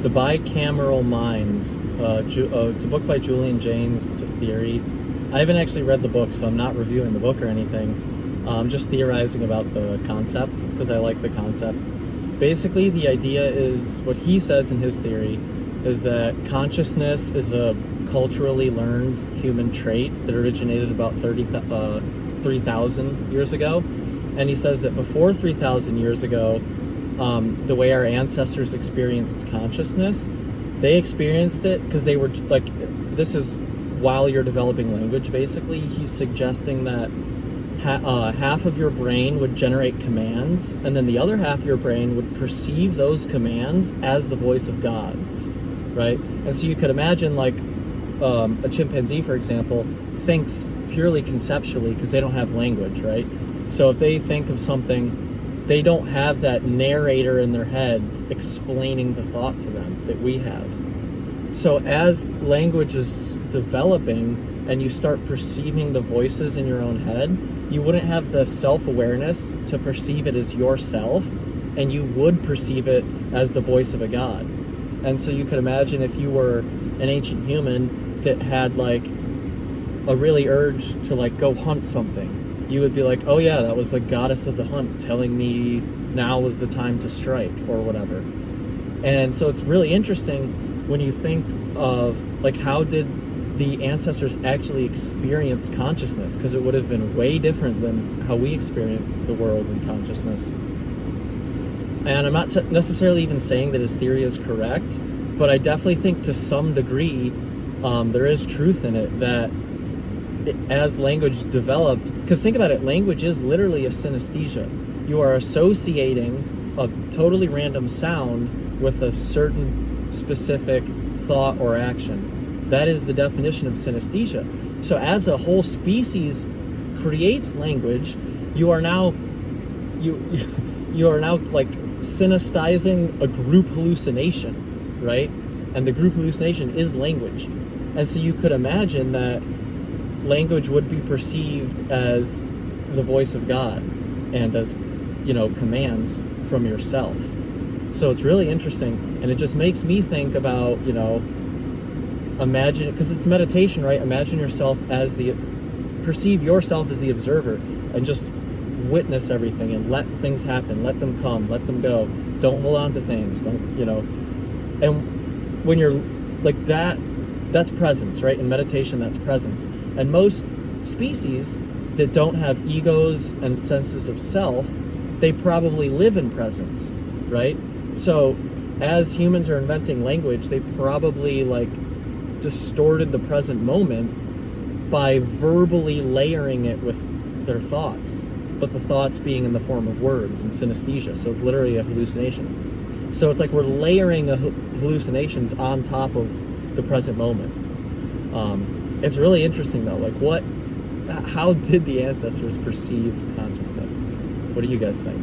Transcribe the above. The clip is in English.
The Bicameral Mind. It's a book by Julian Jaynes. It's a theory. I haven't actually read the book, so I'm not reviewing the book or anything. I'm just theorizing about the concept because I like the concept. Basically, the idea is, what he says in his theory is that consciousness is a culturally learned human trait that originated about 3,000 years ago. And he says that before 3,000 years ago, the way our ancestors experienced consciousness, they experienced it because they were like, this is while you're developing language, basically. He's suggesting that half of your brain would generate commands, and then the other half of your brain would perceive those commands as the voice of God's, right? And so you could imagine, like, a chimpanzee, for example, thinks purely conceptually because they don't have language, right? So if they think of something, they don't have that narrator in their head explaining the thought to them that we have. So as language is developing and you start perceiving the voices in your own head, you wouldn't have the self-awareness to perceive it as yourself, and you would perceive it as the voice of a god. And so you could imagine if you were an ancient human that had like a really urge to like go hunt something, you would be like, oh yeah, that was the goddess of the hunt telling me now was the time to strike or whatever. And so it's really interesting when you think of like, how did the ancestors actually experience consciousness? Because it would have been way different than how we experience the world and consciousness. And I'm not necessarily even saying that his theory is correct, but I definitely think to some degree there is truth in it, that as language developed, because think about it, language is literally a synesthesia. You are associating a totally random sound with a certain specific thought or action. That is the definition of synesthesia. So as a whole species creates language, you are now like synestizing a group hallucination, right? And the group hallucination is language. And so you could imagine that language would be perceived as the voice of God and as, commands from yourself. So it's really interesting, and it just makes me think about, imagine, because it's meditation, right? Imagine yourself as perceive yourself as the observer, and just witness everything and let things happen, let them come, let them go. Don't hold on to things, and when you're like that, that's presence, right? In meditation, that's presence. And most species that don't have egos and senses of self, they probably live in presence, right? So as humans are inventing language, they probably like distorted the present moment by verbally layering it with their thoughts, but the thoughts being in the form of words and synesthesia. So it's literally a hallucination. So it's like we're layering hallucinations on top of the present moment. It's really interesting though, like how did the ancestors perceive consciousness? What do you guys think?